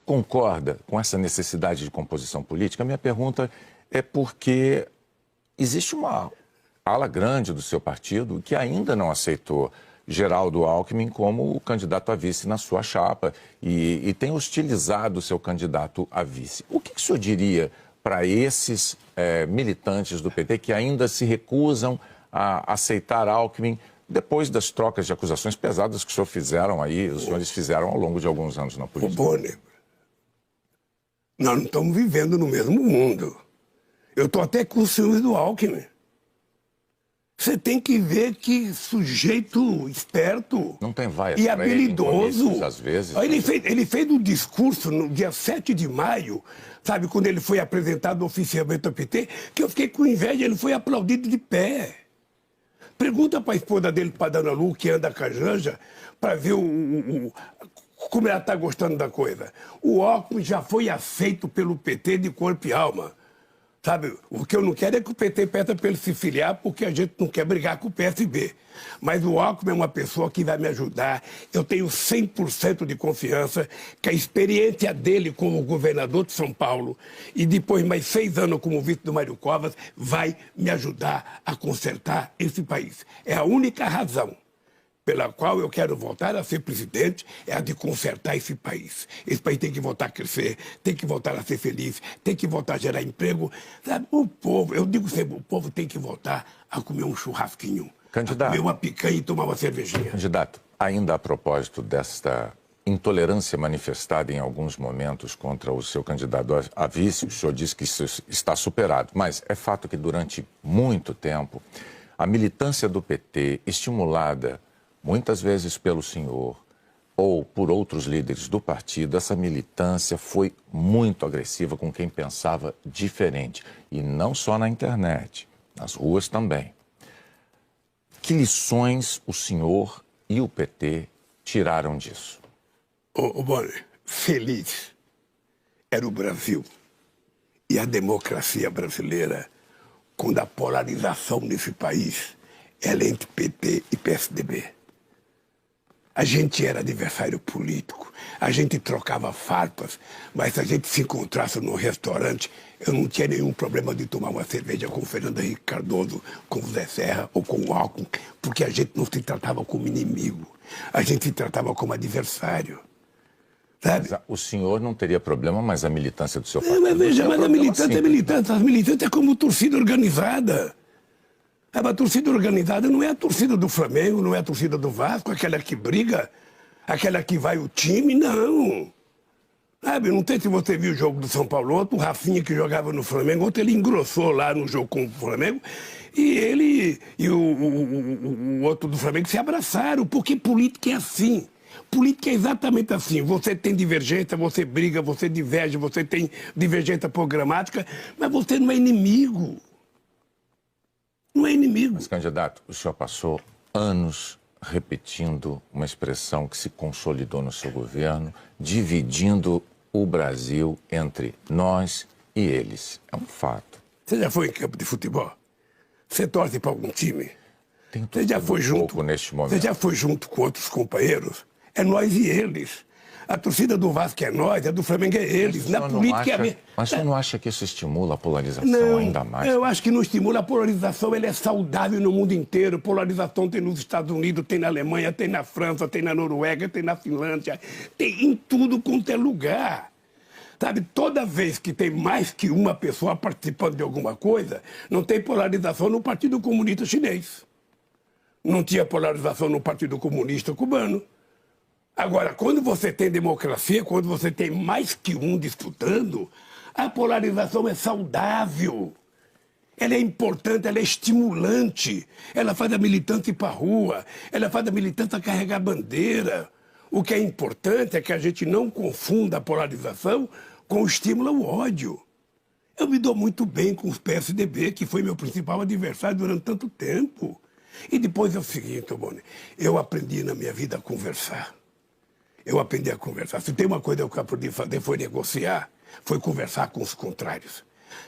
concorda com essa necessidade de composição política? A minha pergunta é porque existe uma ala grande do seu partido que ainda não aceitou Geraldo Alckmin como o candidato a vice na sua chapa e tem hostilizado o seu candidato a vice. O que o senhor diria para esses militantes do PT que ainda se recusam a aceitar Alckmin depois das trocas de acusações pesadas que os senhores fizeram ao longo de alguns anos na política? Bonner, nós não estamos vivendo no mesmo mundo. Eu estou até com ciúmes do Alckmin. Você tem que ver que sujeito esperto não tem vaia e habilidoso. Às vezes. Ele fez um discurso no dia 7 de maio, sabe, quando ele foi apresentado oficialmente ao PT, que eu fiquei com inveja, ele foi aplaudido de pé. Pergunta para a esposa dele, para a Dona Lu, que anda com a Janja, para ver como ela está gostando da coisa. O Alckmin já foi aceito pelo PT de corpo e alma. Sabe, o que eu não quero é que o PT peça para ele se filiar, porque a gente não quer brigar com o PSB. Mas o Alckmin é uma pessoa que vai me ajudar. Eu tenho 100% de confiança que a experiência dele como governador de São Paulo e depois mais 6 anos como vice do Mário Covas vai me ajudar a consertar esse país. É a única razão pela qual eu quero voltar a ser presidente, é a de consertar esse país. Esse país tem que voltar a crescer, tem que voltar a ser feliz, tem que voltar a gerar emprego. Sabe, o povo, eu digo sempre, o povo tem que voltar a comer um churrasquinho, candidato, a comer uma picanha e tomar uma cervejinha. Candidato, ainda a propósito desta intolerância manifestada em alguns momentos contra o seu candidato a vice, o senhor disse que isso está superado, mas é fato que durante muito tempo a militância do PT, estimulada muitas vezes pelo senhor ou por outros líderes do partido, essa militância foi muito agressiva com quem pensava diferente. E não só na internet, nas ruas também. Que lições o senhor e o PT tiraram disso? Bonner, feliz era o Brasil e a democracia brasileira quando a polarização nesse país era entre PT e PSDB. A gente era adversário político, a gente trocava farpas, mas se a gente se encontrasse num restaurante, eu não tinha nenhum problema de tomar uma cerveja com o Fernando Henrique Cardoso, com o Zé Serra ou com o Alckmin, porque a gente não se tratava como inimigo, a gente se tratava como adversário. Sabe? Mas o senhor não teria problema, mas a militância do seu partido... Mas veja, mas a militância é militância, a militância é como torcida organizada. A torcida organizada não é a torcida do Flamengo, não é a torcida do Vasco, aquela que briga, aquela que vai o time, não. Sabe, não sei se você viu o jogo do São Paulo ontem, o Rafinha que jogava no Flamengo, ontem ele engrossou lá no jogo com o Flamengo, e ele e o outro do Flamengo se abraçaram, porque política é assim. Política é exatamente assim, você tem divergência, você briga, você diverge, você tem divergência programática, mas você não é inimigo. Não é inimigo. Mas, candidato, o senhor passou anos repetindo uma expressão que se consolidou no seu governo, dividindo o Brasil entre nós e eles. É um fato. Você já foi em campo de futebol? Você torce para algum time? Você já foi junto? Neste momento. Você já foi junto com outros companheiros? É nós e eles. A torcida do Vasco é nós, a do Flamengo é eles. Na política é... Mas você não acha que isso estimula a polarização ainda mais? Eu acho que não estimula a polarização, ele é saudável no mundo inteiro. Polarização tem nos Estados Unidos, tem na Alemanha, tem na França, tem na Noruega, tem na Finlândia, tem em tudo quanto é lugar. Sabe, toda vez que tem mais que uma pessoa participando de alguma coisa, não tem polarização no Partido Comunista Chinês. Não tinha polarização no Partido Comunista Cubano. Agora, quando você tem democracia, quando você tem mais que um disputando, a polarização é saudável. Ela é importante, ela é estimulante. Ela faz a militância ir para a rua, ela faz a militância carregar bandeira. O que é importante é que a gente não confunda a polarização com o estímulo ao ódio. Eu me dou muito bem com os PSDB, que foi meu principal adversário durante tanto tempo. E depois é o seguinte, Bonner, eu aprendi na minha vida a conversar. Eu aprendi a conversar. Se tem uma coisa que eu aprendi a fazer foi negociar, foi conversar com os contrários.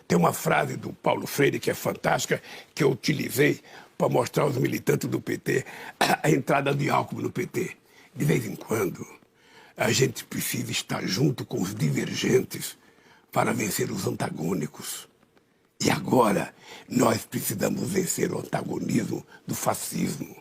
Tem uma frase do Paulo Freire que é fantástica, que eu utilizei para mostrar aos militantes do PT a entrada de Alckmin no PT. De vez em quando, a gente precisa estar junto com os divergentes para vencer os antagônicos. E agora nós precisamos vencer o antagonismo do fascismo,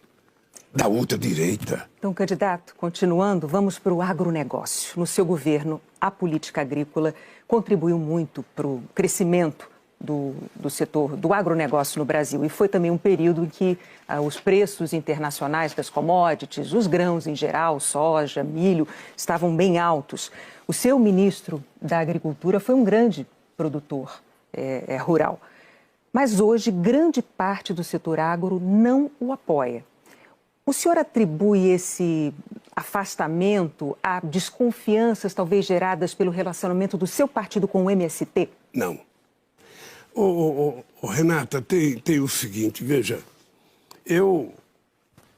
da ultradireita. Então, candidato, continuando, vamos para o agronegócio. No seu governo, a política agrícola contribuiu muito para o crescimento do setor do agronegócio no Brasil. E foi também um período em que os preços internacionais das commodities, os grãos em geral, soja, milho, estavam bem altos. O seu ministro da Agricultura foi um grande produtor rural. Mas hoje, grande parte do setor agro não o apoia. O senhor atribui esse afastamento a desconfianças talvez geradas pelo relacionamento do seu partido com o MST? Não. Renata, tem o seguinte, veja, eu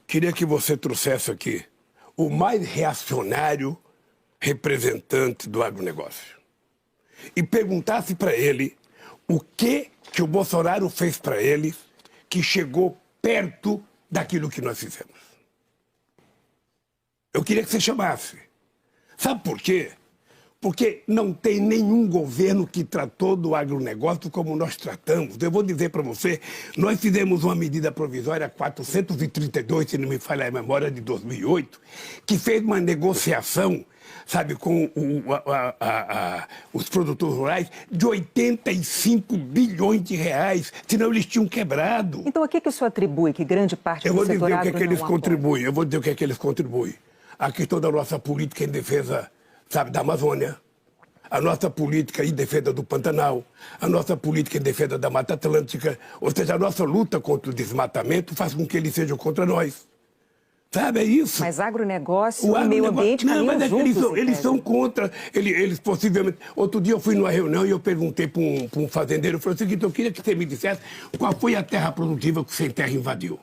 queria que você trouxesse aqui o mais reacionário representante do agronegócio e perguntasse para ele o que o Bolsonaro fez para ele que chegou perto daquilo que nós fizemos. Eu queria que você chamasse. Sabe por quê? Porque não tem nenhum governo que tratou do agronegócio como nós tratamos. Eu vou dizer para você, nós fizemos uma medida provisória 432, se não me falha a memória, de 2008, que fez uma negociação, sabe, com os produtores rurais de 85 bilhões de reais, senão eles tinham quebrado. Então, a que o senhor atribui que grande parte do setor agro não apoia? Eu vou dizer o que eles contribuem. Eu vou dizer o que eles contribuem. A questão da nossa política em defesa, sabe, da Amazônia, a nossa política em defesa do Pantanal, a nossa política em defesa da Mata Atlântica, ou seja, a nossa luta contra o desmatamento faz com que eles sejam contra nós. Sabe, é isso. Mas agronegócio e meio ambiente não, mas juntos, eles são contra, eles possivelmente... Outro dia eu fui numa reunião e eu perguntei para um fazendeiro, eu falei o seguinte, eu queria que você me dissesse qual foi a terra produtiva que o Sem Terra invadiu.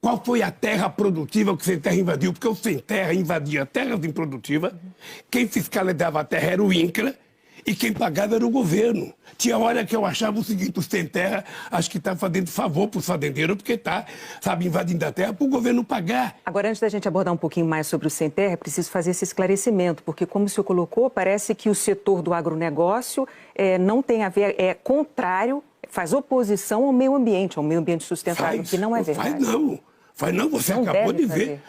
Qual foi a terra produtiva que o Sem Terra invadiu? Porque o Sem Terra invadia terras improdutivas, quem fiscalizava a terra era o INCRA e quem pagava era o governo. Tinha hora que eu achava o seguinte, o Sem Terra acho que está fazendo favor para os fazendeiros porque está, sabe, invadindo a terra para o governo pagar. Agora, antes da gente abordar um pouquinho mais sobre o Sem Terra, é preciso fazer esse esclarecimento, porque como o senhor colocou, parece que o setor do agronegócio não tem a ver, é contrário, faz oposição ao meio ambiente sustentável, que não é verdade. Faz não, você não acabou de ver.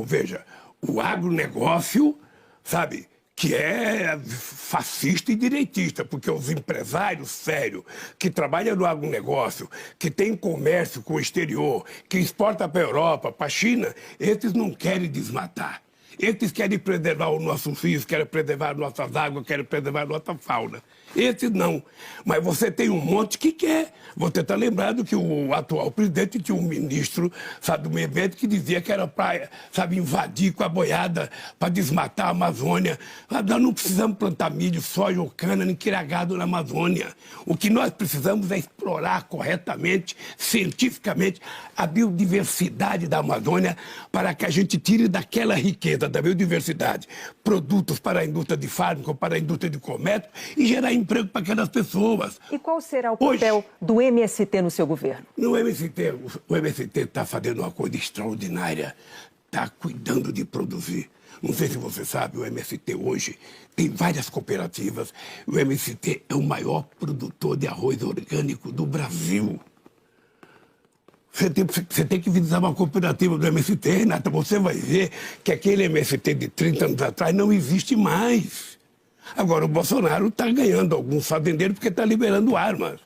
Veja, o agronegócio, sabe, que é fascista e direitista, porque os empresários sérios que trabalham no agronegócio, que tem comércio com o exterior, que exporta para a Europa, para a China, esses não querem desmatar. Esses querem preservar os nossos rios, querem preservar nossas águas, querem preservar a nossa fauna. Esses não. Mas você tem um monte que quer. Você está lembrado que o atual presidente tinha um ministro, sabe, do meio ambiente que dizia que era para, sabe, invadir com a boiada, para desmatar a Amazônia. Nós não precisamos plantar milho, soja ou cana, nem criar gado na Amazônia. O que nós precisamos é explorar corretamente, cientificamente, a biodiversidade da Amazônia para que a gente tire daquela riqueza da biodiversidade produtos para a indústria de fármaco, para a indústria de comércio e gerar emprego para aquelas pessoas. E qual será o papel do MST no seu governo? O MST está fazendo uma coisa extraordinária, está cuidando de produzir. Não sei se você sabe, o MST hoje tem várias cooperativas. O MST é o maior produtor de arroz orgânico do Brasil. Você tem que visitar uma cooperativa do MST, Renata, você vai ver que aquele MST de 30 anos atrás não existe mais. Agora, o Bolsonaro está ganhando alguns fazendeiros porque está liberando armas.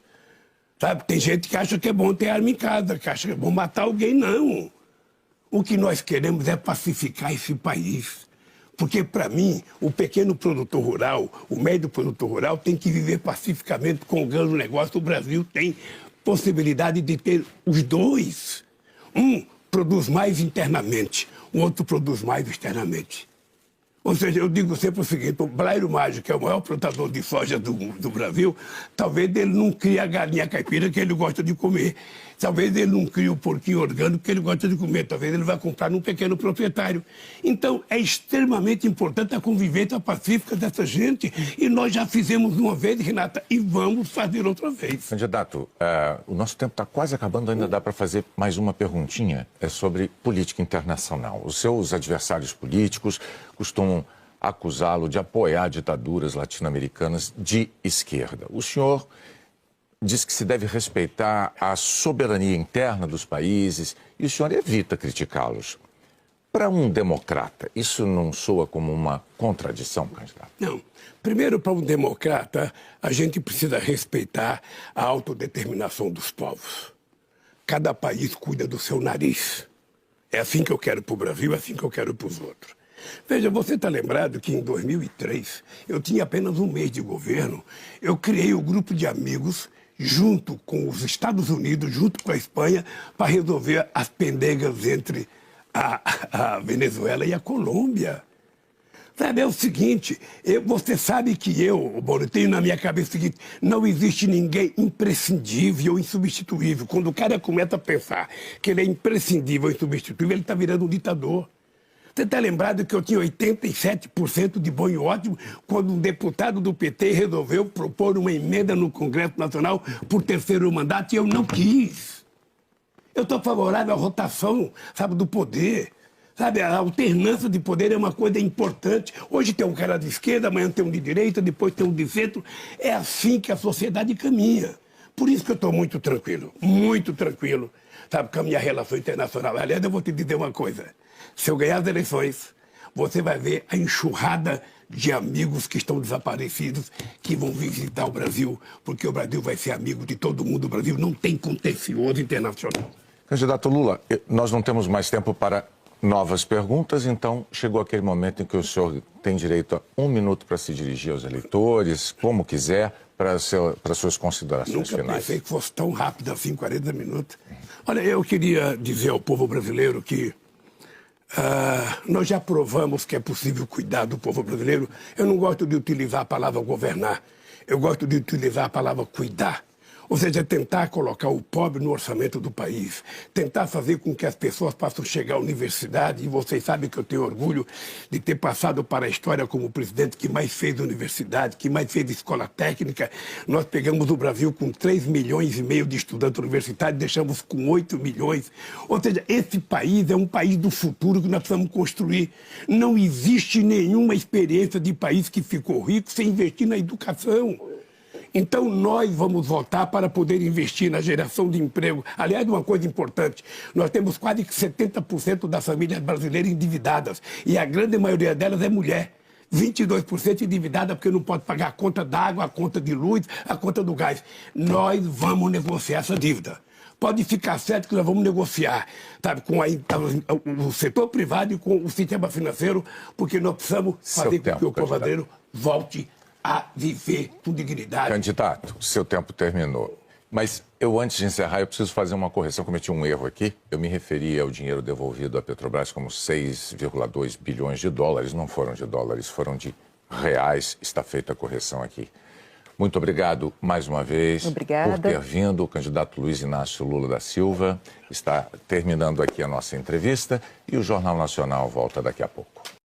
Sabe? Tem gente que acha que é bom ter arma em casa, que acha que é bom matar alguém. Não. O que nós queremos é pacificar esse país. Porque, para mim, o pequeno produtor rural, o médio produtor rural tem que viver pacificamente com o grande negócio. O Brasil tem possibilidade de ter os dois. Um produz mais internamente, o outro produz mais externamente. Ou seja, eu digo sempre o seguinte, o Blairo Maggi, que é o maior plantador de soja do Brasil, talvez ele não crie a galinha caipira que ele gosta de comer. Talvez ele não crie o porquinho orgânico que ele gosta de comer. Talvez ele vai comprar num pequeno proprietário. Então, é extremamente importante a convivência pacífica dessa gente. E nós já fizemos uma vez, Renata, e vamos fazer outra vez. Candidato, o nosso tempo está quase acabando, ainda dá para fazer mais uma perguntinha. É sobre política internacional. Os seus adversários políticos costumam acusá-lo de apoiar ditaduras latino-americanas de esquerda. O senhor diz que se deve respeitar a soberania interna dos países e o senhor evita criticá-los. Para um democrata, isso não soa como uma contradição, candidato? Não. Primeiro, para um democrata, a gente precisa respeitar a autodeterminação dos povos. Cada país cuida do seu nariz. É assim que eu quero para o Brasil, é assim que eu quero para os outros. Veja, você está lembrado que em 2003, eu tinha apenas um mês de governo, eu criei um grupo de amigos junto com os Estados Unidos, junto com a Espanha, para resolver as pendengas entre a Venezuela e a Colômbia. Sabe, é o seguinte, você sabe que eu tenho na minha cabeça o seguinte, não existe ninguém imprescindível ou insubstituível. Quando o cara começa a pensar que ele é imprescindível ou insubstituível, ele está virando um ditador. Você está lembrado que eu tinha 87% de bom e ótimo quando um deputado do PT resolveu propor uma emenda no Congresso Nacional por terceiro mandato e eu não quis. Eu estou favorável à rotação, sabe, do poder. Sabe, a alternância de poder é uma coisa importante. Hoje tem um cara de esquerda, amanhã tem um de direita, depois tem um de centro. É assim que a sociedade caminha. Por isso que eu estou muito tranquilo, sabe, com a minha relação internacional. Aliás, eu vou te dizer uma coisa. Se eu ganhar as eleições, você vai ver a enxurrada de amigos que estão desaparecidos que vão visitar o Brasil, porque o Brasil vai ser amigo de todo mundo. O Brasil não tem contencioso internacional. Candidato Lula, nós não temos mais tempo para novas perguntas, então chegou aquele momento em que o senhor tem direito a 1 minuto para se dirigir aos eleitores, como quiser, para suas considerações finais. Nunca pensei que fosse tão rápido assim, 40 minutos. Olha, eu queria dizer ao povo brasileiro que nós já provamos que é possível cuidar do povo brasileiro. Eu não gosto de utilizar a palavra governar, eu gosto de utilizar a palavra cuidar. Ou seja, tentar colocar o pobre no orçamento do país, tentar fazer com que as pessoas possam chegar à universidade, e vocês sabem que eu tenho orgulho de ter passado para a história como o presidente que mais fez universidade, que mais fez escola técnica. Nós pegamos o Brasil com 3,5 milhões de estudantes universitários, deixamos com 8 milhões. Ou seja, esse país é um país do futuro que nós precisamos construir. Não existe nenhuma experiência de país que ficou rico sem investir na educação. Então, nós vamos votar para poder investir na geração de emprego. Aliás, uma coisa importante, nós temos quase que 70% das famílias brasileiras endividadas, e a grande maioria delas é mulher. 22% endividada porque não pode pagar a conta d'água, a conta de luz, a conta do gás. Nós vamos negociar essa dívida. Pode ficar certo que nós vamos negociar, sabe, com o setor privado e com o sistema financeiro, porque nós precisamos fazer com que o povo brasileiro volte a viver com dignidade. Candidato, seu tempo terminou. Mas eu, antes de encerrar, eu preciso fazer uma correção. Cometi um erro aqui. Eu me referi ao dinheiro devolvido à Petrobras como 6,2 bilhões de dólares. Não foram de dólares, foram de reais. Está feita a correção aqui. Muito obrigado mais uma vez por ter vindo. O candidato Luiz Inácio Lula da Silva está terminando aqui a nossa entrevista e o Jornal Nacional volta daqui a pouco.